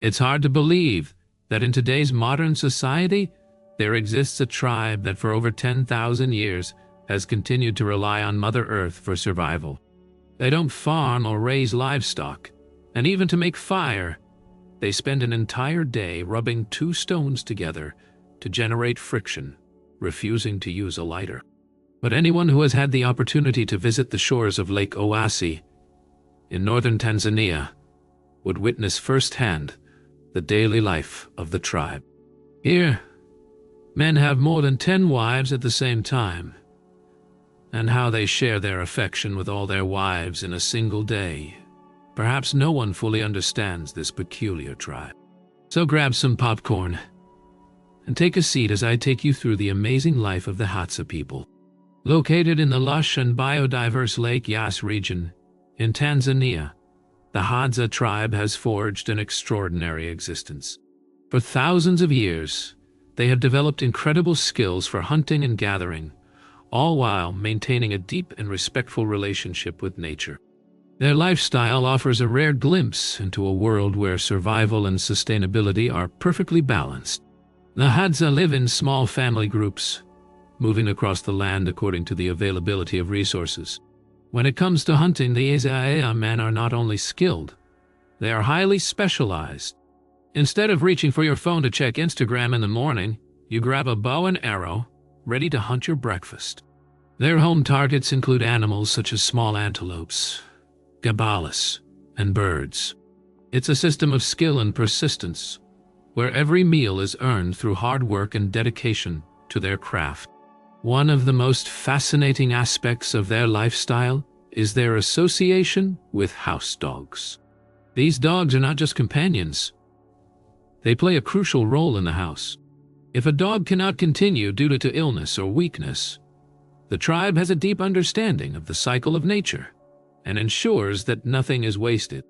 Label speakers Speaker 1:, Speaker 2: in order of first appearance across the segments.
Speaker 1: It's hard to believe that in today's modern society, there exists a tribe that for over 10,000 years has continued to rely on Mother Earth for survival. They don't farm or raise livestock, and even to make fire, they spend an entire day rubbing two stones together to generate friction, refusing to use a lighter. But anyone who has had the opportunity to visit the shores of Lake Oasi in northern Tanzania would witness firsthand the daily life of the tribe. Here, men have more than 10 wives at the same time, and how they share their affection with all their wives in a single day. Perhaps no one fully understands this peculiar tribe. So grab some popcorn and take a seat as I take you through the amazing life of the Hadzabe people. Located in the lush and biodiverse Lake Yas region in Tanzania, the Hadzabe tribe has forged an extraordinary existence. For thousands of years, they have developed incredible skills for hunting and gathering, all while maintaining a deep and respectful relationship with nature. Their lifestyle offers a rare glimpse into a world where survival and sustainability are perfectly balanced. The Hadzabe live in small family groups, moving across the land according to the availability of resources. When it comes to hunting, the Hadzabe men are not only skilled, they are highly specialized. Instead of reaching for your phone to check Instagram in the morning, you grab a bow and arrow, ready to hunt your breakfast. Their home targets include animals such as small antelopes, gabalis, and birds. It's a system of skill and persistence, where every meal is earned through hard work and dedication to their craft. One of the most fascinating aspects of their lifestyle is their association with house dogs. These dogs are not just companions. They play a crucial role in the house. If a dog cannot continue due to illness or weakness, the tribe has a deep understanding of the cycle of nature and ensures that nothing is wasted.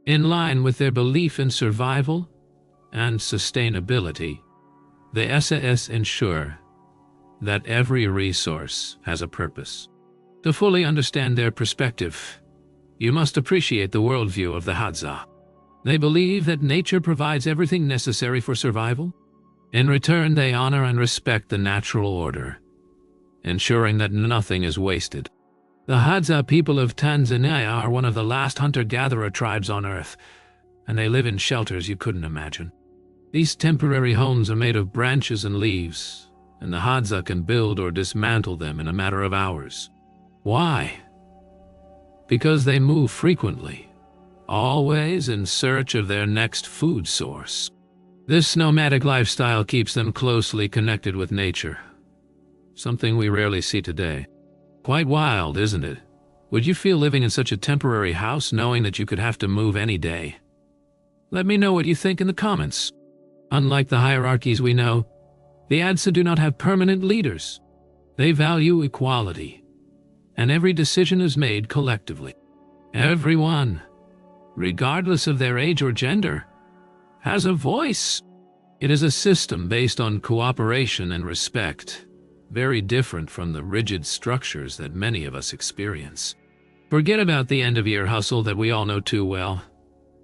Speaker 1: In line with their belief in survival and sustainability, the SAS ensure that every resource has a purpose. To fully understand their perspective, you must appreciate the worldview of the Hadzabe. They believe that nature provides everything necessary for survival. In return, they honor and respect the natural order, ensuring that nothing is wasted. The Hadzabe people of Tanzania are one of the last hunter-gatherer tribes on Earth, and they live in shelters you couldn't imagine. These temporary homes are made of branches and leaves, and the Hadzabe can build or dismantle them in a matter of hours. Why? Because they move frequently, always in search of their next food source. This nomadic lifestyle keeps them closely connected with nature, something we rarely see today. Quite wild, isn't it? Would you feel living in such a temporary house knowing that you could have to move any day? Let me know what you think in the comments. Unlike the hierarchies we know, the Hadzabe do not have permanent leaders. They value equality, and every decision is made collectively. Everyone, regardless of their age or gender, has a voice. It is a system based on cooperation and respect, very different from the rigid structures that many of us experience. Forget about the end-of-year hustle that we all know too well,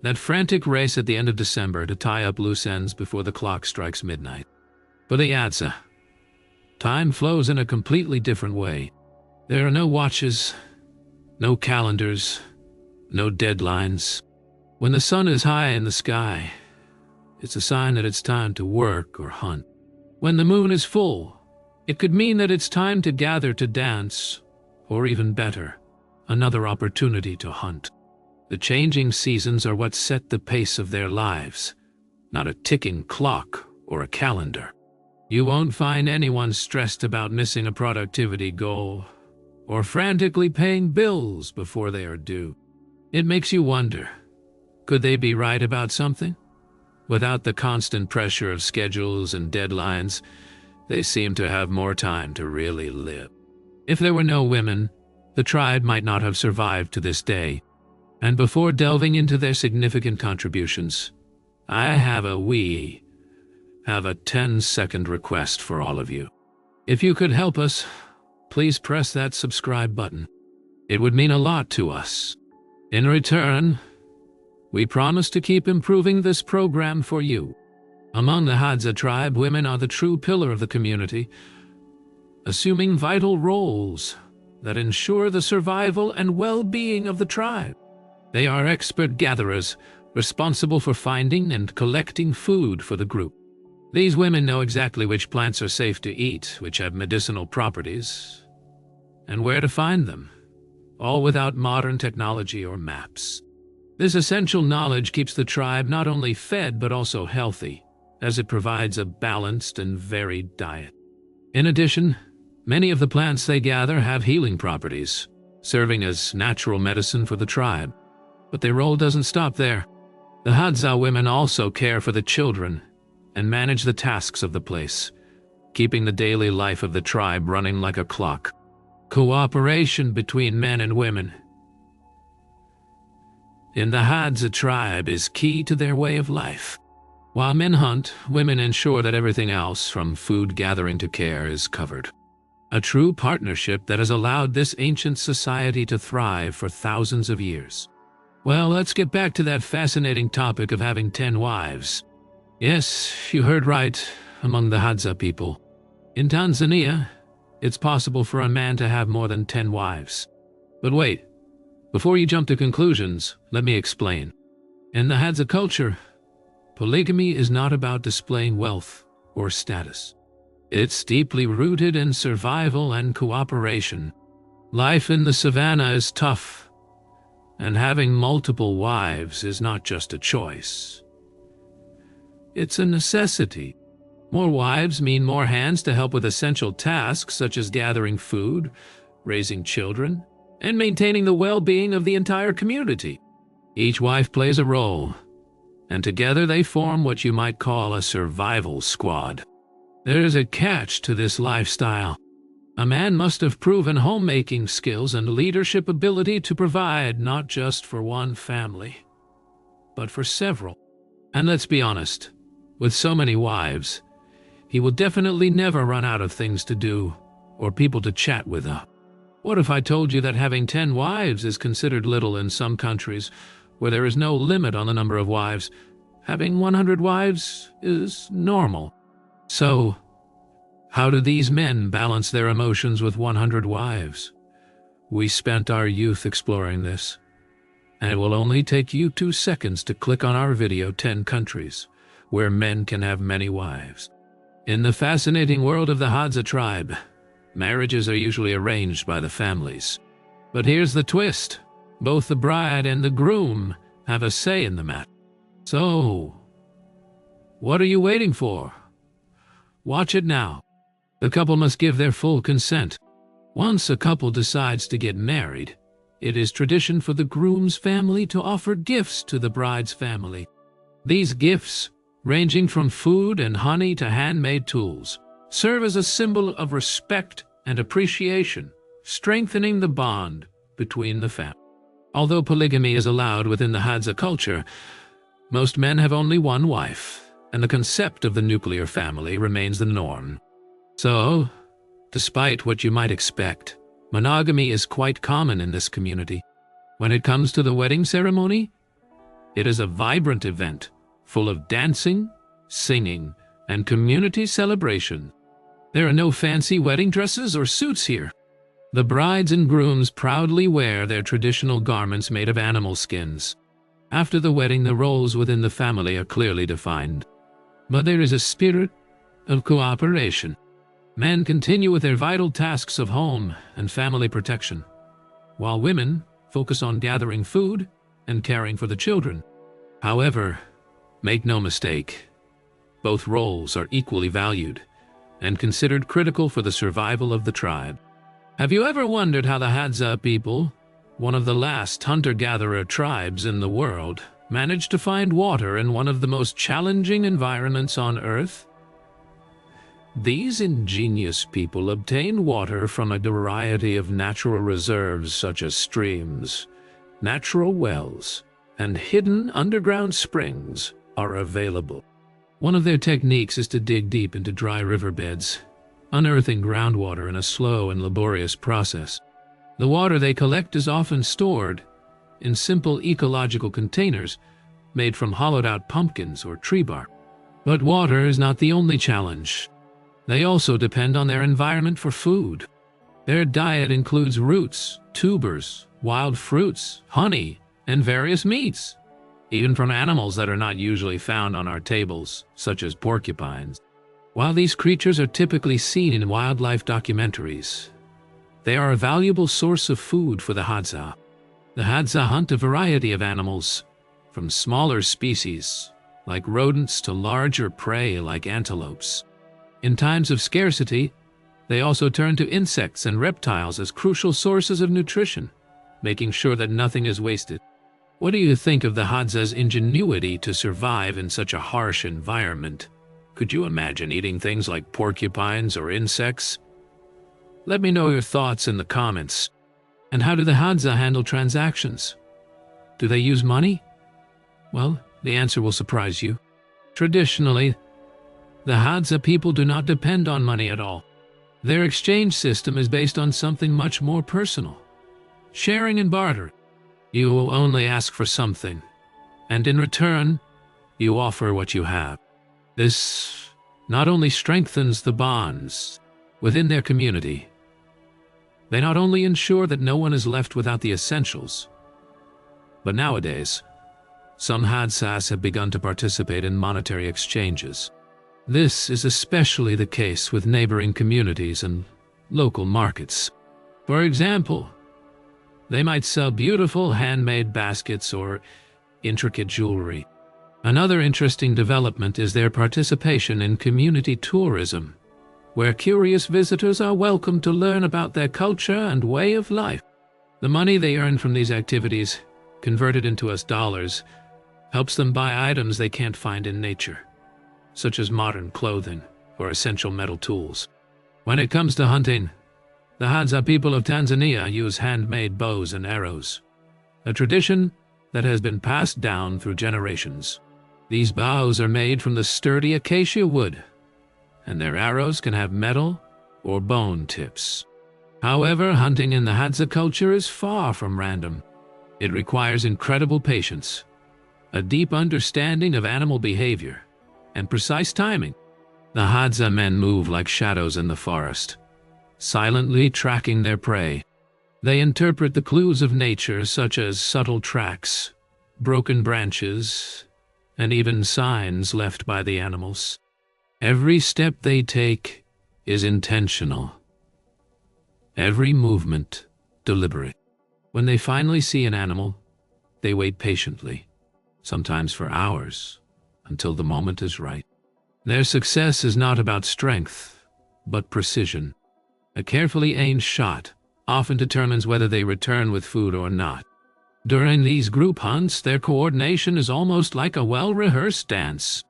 Speaker 1: that frantic race at the end of December to tie up loose ends before the clock strikes midnight. For the Hadzabe, time flows in a completely different way. There are no watches, no calendars, no deadlines. When the sun is high in the sky, it's a sign that it's time to work or hunt. When the moon is full, it could mean that it's time to gather to dance, or even better, another opportunity to hunt. The changing seasons are what set the pace of their lives, not a ticking clock or a calendar. You won't find anyone stressed about missing a productivity goal or frantically paying bills before they are due. It makes you wonder, could they be right about something? Without the constant pressure of schedules and deadlines, they seem to have more time to really live. If there were no women, the tribe might not have survived to this day. And before delving into their significant contributions, I have a 10-second request for all of you. If you could help us, please press that subscribe button. It would mean a lot to us. In return, We promise to keep improving this program for you. Among the Hadza tribe, women are the true pillar of the community, assuming vital roles that ensure the survival and well-being of the tribe. They are expert gatherers, responsible for finding and collecting food for the group. These women know exactly which plants are safe to eat, which have medicinal properties, and where to find them, all without modern technology or maps. This essential knowledge keeps the tribe not only fed but also healthy, as it provides a balanced and varied diet. In addition, many of the plants they gather have healing properties, serving as natural medicine for the tribe. But their role doesn't stop there. The Hadza women also care for the children and manage the tasks of the place, keeping the daily life of the tribe running like a clock. Cooperation between men and women in the Hadza tribe is key to their way of life. While men hunt, women ensure that everything else, from food gathering to care, is covered. A true partnership that has allowed this ancient society to thrive for thousands of years. Well, let's get back to that fascinating topic of having 10 wives. Yes, you heard right, among the Hadza people. In Tanzania, it's possible for a man to have more than 10 wives. But wait, before you jump to conclusions, let me explain. In the Hadza culture, polygamy is not about displaying wealth or status. It's deeply rooted in survival and cooperation. Life in the savannah is tough, and having multiple wives is not just a choice. It's a necessity. More wives mean more hands to help with essential tasks such as gathering food, raising children, and maintaining the well-being of the entire community. Each wife plays a role, and together they form what you might call a survival squad. There's a catch to this lifestyle. A man must have proven homemaking skills and leadership ability to provide not just for one family, but for several. And let's be honest, with so many wives, he will definitely never run out of things to do or people to chat with. What if I told you that having 10 wives is considered little in some countries where there is no limit on the number of wives? Having 100 wives is normal. So, how do these men balance their emotions with 100 wives? We spent our youth exploring this, and it will only take you 2 seconds to click on our video 10 countries where men can have many wives. In the fascinating world of the Hadza tribe, marriages are usually arranged by the families. But here's the twist. Both the bride and the groom have a say in the matter. So, what are you waiting for? Watch it now. The couple must give their full consent. Once a couple decides to get married, it is tradition for the groom's family to offer gifts to the bride's family. These gifts, ranging from food and honey to handmade tools, serve as a symbol of respect and appreciation, strengthening the bond between the families. Although polygamy is allowed within the Hadza culture, most men have only one wife, and the concept of the nuclear family remains the norm. So, despite what you might expect, monogamy is quite common in this community. When it comes to the wedding ceremony, it is a vibrant event, full of dancing, singing, and community celebration. There are no fancy wedding dresses or suits here. The brides and grooms proudly wear their traditional garments made of animal skins. After the wedding, the roles within the family are clearly defined. But there is a spirit of cooperation. Men continue with their vital tasks of home and family protection, while women focus on gathering food and caring for the children. However, make no mistake, both roles are equally valued and considered critical for the survival of the tribe. Have you ever wondered how the Hadza people, one of the last hunter-gatherer tribes in the world, managed to find water in one of the most challenging environments on Earth? These ingenious people obtain water from a variety of natural reserves such as streams, natural wells, and hidden underground springs are available. One of their techniques is to dig deep into dry riverbeds, unearthing groundwater in a slow and laborious process. The water they collect is often stored in simple ecological containers made from hollowed-out pumpkins or tree bark. But water is not the only challenge. They also depend on their environment for food. Their diet includes roots, tubers, wild fruits, honey, and various meats, even from animals that are not usually found on our tables, such as porcupines. While these creatures are typically seen in wildlife documentaries, they are a valuable source of food for the Hadza. The Hadza hunt a variety of animals, from smaller species, like rodents, to larger prey like antelopes. In times of scarcity, they also turn to insects and reptiles as crucial sources of nutrition, making sure that nothing is wasted. What do you think of the Hadza's ingenuity to survive in such a harsh environment? Could you imagine eating things like porcupines or insects? Let me know your thoughts in the comments. And how do the Hadza handle transactions? Do they use money? Well, the answer will surprise you. Traditionally, the Hadza people do not depend on money at all. Their exchange system is based on something much more personal: sharing and barter. You will only ask for something, and in return, you offer what you have. This not only strengthens the bonds within their community, they not only ensure that no one is left without the essentials, but nowadays, some Hadzas have begun to participate in monetary exchanges. This is especially the case with neighboring communities and local markets. For example, they might sell beautiful handmade baskets or intricate jewelry. Another interesting development is their participation in community tourism, where curious visitors are welcome to learn about their culture and way of life. The money they earn from these activities, converted into US dollars, helps them buy items they can't find in nature, such as modern clothing or essential metal tools. When it comes to hunting, the Hadza people of Tanzania use handmade bows and arrows, a tradition that has been passed down through generations. These bows are made from the sturdy acacia wood, and their arrows can have metal or bone tips. However, hunting in the Hadza culture is far from random. It requires incredible patience, a deep understanding of animal behavior, and precise timing. The Hadza men move like shadows in the forest, silently tracking their prey. They interpret the clues of nature, such as subtle tracks, broken branches, and even signs left by the animals. Every step they take is intentional, every movement deliberate. When they finally see an animal, they wait patiently, sometimes for hours, until the moment is right. Their success is not about strength, but precision. A carefully aimed shot often determines whether they return with food or not. During these group hunts, their coordination is almost like a well-rehearsed dance.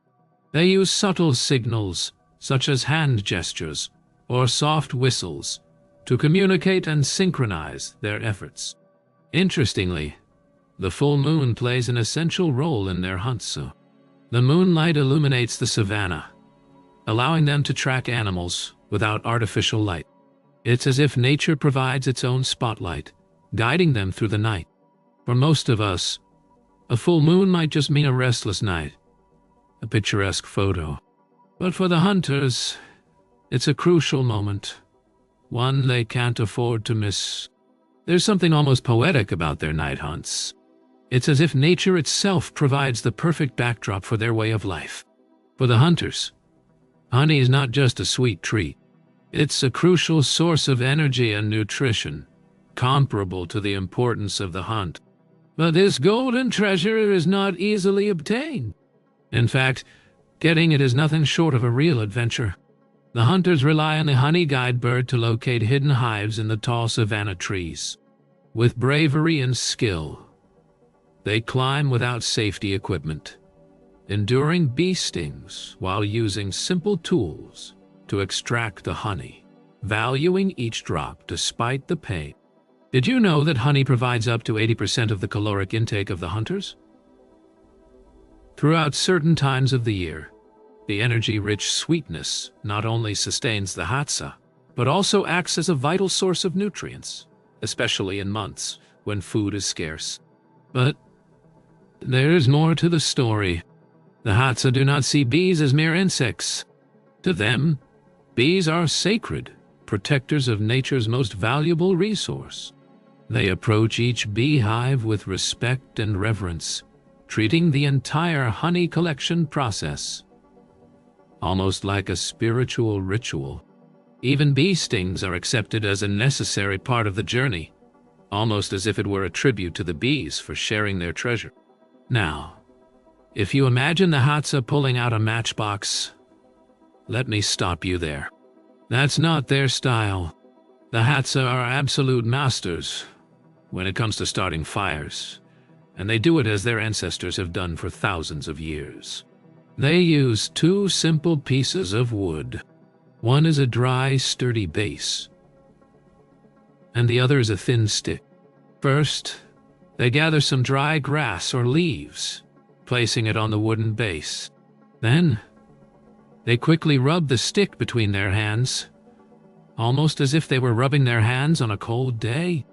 Speaker 1: They use subtle signals, such as hand gestures or soft whistles, to communicate and synchronize their efforts. Interestingly, the full moon plays an essential role in their hunts. The moonlight illuminates the savanna, allowing them to track animals without artificial light. It's as if nature provides its own spotlight, guiding them through the night. For most of us, a full moon might just mean a restless night, a picturesque photo. But for the hunters, it's a crucial moment, one they can't afford to miss. There's something almost poetic about their night hunts. It's as if nature itself provides the perfect backdrop for their way of life. For the hunters, honey is not just a sweet treat. It's a crucial source of energy and nutrition, comparable to the importance of the hunt. But this golden treasure is not easily obtained. In fact, getting it is nothing short of a real adventure. The hunters rely on the honey guide bird to locate hidden hives in the tall savanna trees. With bravery and skill, they climb without safety equipment, enduring bee stings while using simple tools to extract the honey, valuing each drop despite the pain. Did you know that honey provides up to 80% of the caloric intake of the hunters? Throughout certain times of the year, the energy-rich sweetness not only sustains the Hadza, but also acts as a vital source of nutrients, especially in months when food is scarce. But There's more to the story. The Hadza do not see bees as mere insects. To them, bees are sacred, protectors of nature's most valuable resource. They approach each beehive with respect and reverence, treating the entire honey collection process almost like a spiritual ritual. Even bee stings are accepted as a necessary part of the journey, almost as if it were a tribute to the bees for sharing their treasure. Now, if you imagine the Hadza pulling out a matchbox, let me stop you there. That's not their style. The Hadza are absolute masters when it comes to starting fires, and they do it as their ancestors have done for thousands of years. They use two simple pieces of wood. One is a dry, sturdy base, and the other is a thin stick. First, they gather some dry grass or leaves, placing it on the wooden base. Then, they quickly rub the stick between their hands, almost as if they were rubbing their hands on a cold day.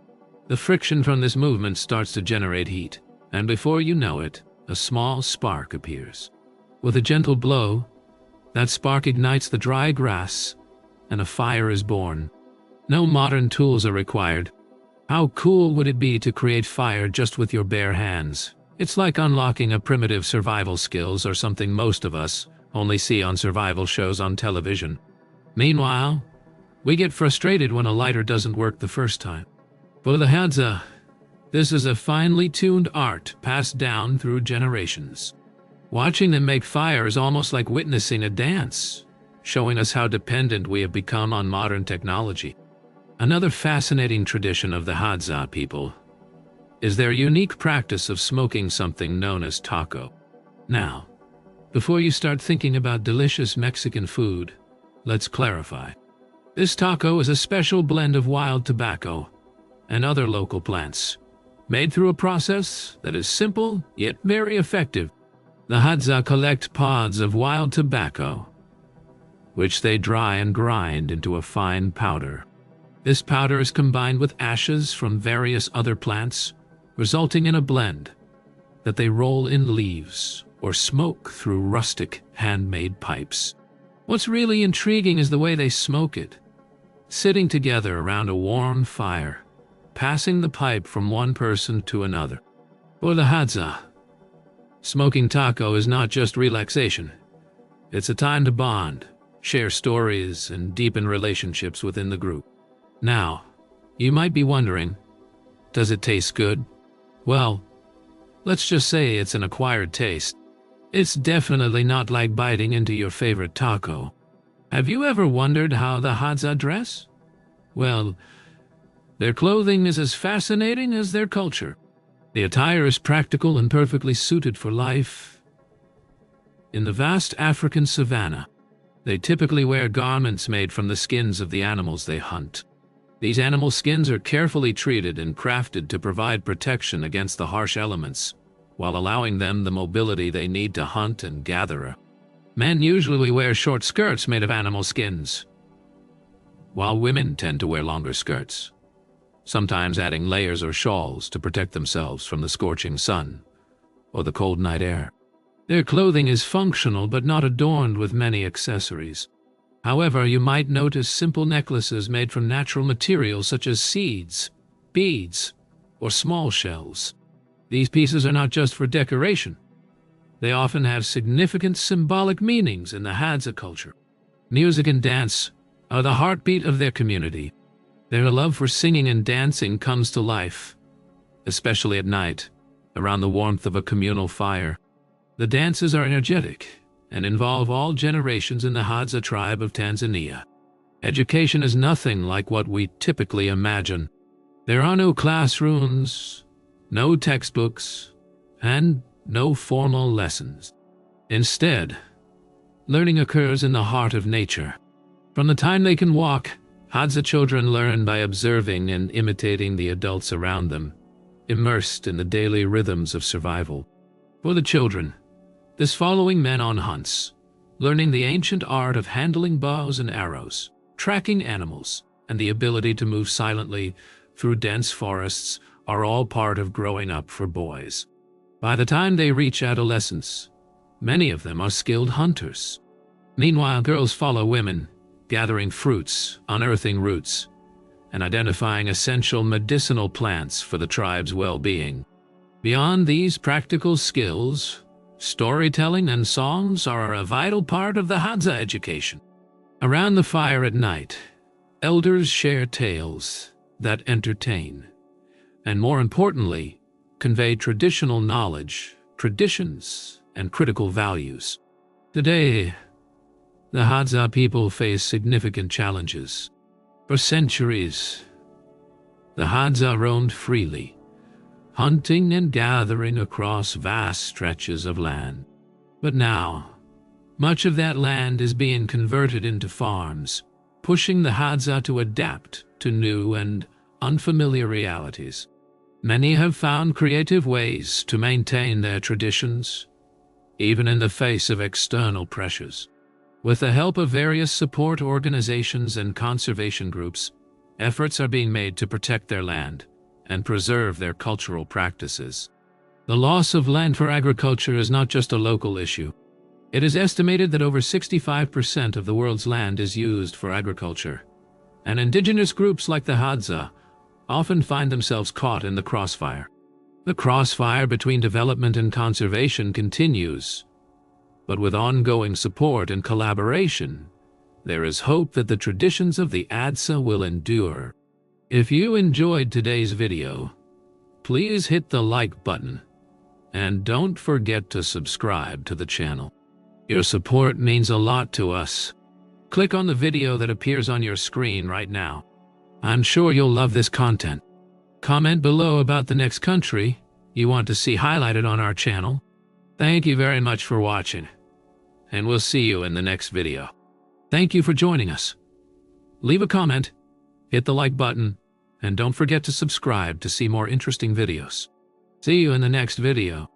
Speaker 1: The friction from this movement starts to generate heat, and before you know it, a small spark appears. With a gentle blow, that spark ignites the dry grass, and a fire is born. No modern tools are required. How cool would it be to create fire just with your bare hands? It's like unlocking a primitive survival skills or something most of us only see on survival shows on television. Meanwhile, we get frustrated when a lighter doesn't work the first time. For the Hadza, this is a finely tuned art passed down through generations. Watching them make fire is almost like witnessing a dance, showing us how dependent we have become on modern technology. Another fascinating tradition of the Hadza people is their unique practice of smoking something known as taco. Now, before you start thinking about delicious Mexican food, let's clarify. This taco is a special blend of wild tobacco and other local plants, made through a process that is simple yet very effective. The Hadza collect pods of wild tobacco, which they dry and grind into a fine powder. This powder is combined with ashes from various other plants, resulting in a blend that they roll in leaves or smoke through rustic, handmade pipes. What's really intriguing is the way they smoke it, sitting together around a warm fire, passing the pipe from one person to another. For the Hadza, smoking taco is not just relaxation. It's a time to bond, share stories, and deepen relationships within the group. Now, you might be wondering, does it taste good? Well, let's just say it's an acquired taste. It's definitely not like biting into your favorite taco. Have you ever wondered how the Hadza dress? Well, their clothing is as fascinating as their culture. The attire is practical and perfectly suited for life. In the vast African savanna, they typically wear garments made from the skins of the animals they hunt. These animal skins are carefully treated and crafted to provide protection against the harsh elements, while allowing them the mobility they need to hunt and gather. Men usually wear short skirts made of animal skins, while women tend to wear longer skirts, sometimes adding layers or shawls to protect themselves from the scorching sun or the cold night air. Their clothing is functional but not adorned with many accessories. However, you might notice simple necklaces made from natural materials such as seeds, beads, or small shells. These pieces are not just for decoration. They often have significant symbolic meanings in the Hadza culture. Music and dance are the heartbeat of their community. Their love for singing and dancing comes to life, especially at night, around the warmth of a communal fire. The dances are energetic and involve all generations in the Hadza tribe of Tanzania. Education is nothing like what we typically imagine. There are no classrooms, no textbooks, and no formal lessons. Instead, learning occurs in the heart of nature. From the time they can walk, Hadza children learn by observing and imitating the adults around them, immersed in the daily rhythms of survival. For the children, this following men on hunts, learning the ancient art of handling bows and arrows, tracking animals, and the ability to move silently through dense forests are all part of growing up for boys. By the time they reach adolescence, many of them are skilled hunters. Meanwhile, girls follow women, gathering fruits, unearthing roots, and identifying essential medicinal plants for the tribe's well-being. Beyond these practical skills, storytelling and songs are a vital part of the Hadza education. Around the fire at night, elders share tales that entertain, and more importantly, convey traditional knowledge, traditions, and critical values. Today, the Hadza people face significant challenges. For centuries, the Hadza roamed freely, hunting and gathering across vast stretches of land. But now, much of that land is being converted into farms, pushing the Hadza to adapt to new and unfamiliar realities. Many have found creative ways to maintain their traditions, even in the face of external pressures. With the help of various support organizations and conservation groups, efforts are being made to protect their land and preserve their cultural practices. The loss of land for agriculture is not just a local issue. It is estimated that over 65% of the world's land is used for agriculture, and indigenous groups like the Hadza often find themselves caught in the crossfire. The crossfire between development and conservation continues, but with ongoing support and collaboration, there is hope that the traditions of the Hadza will endure. If you enjoyed today's video, please hit the like button, and don't forget to subscribe to the channel. Your support means a lot to us. Click on the video that appears on your screen right now. I'm sure you'll love this content. Comment below about the next country you want to see highlighted on our channel. Thank you very much for watching, and we'll see you in the next video. Thank you for joining us. Leave a comment, hit the like button, and don't forget to subscribe to see more interesting videos. See you in the next video.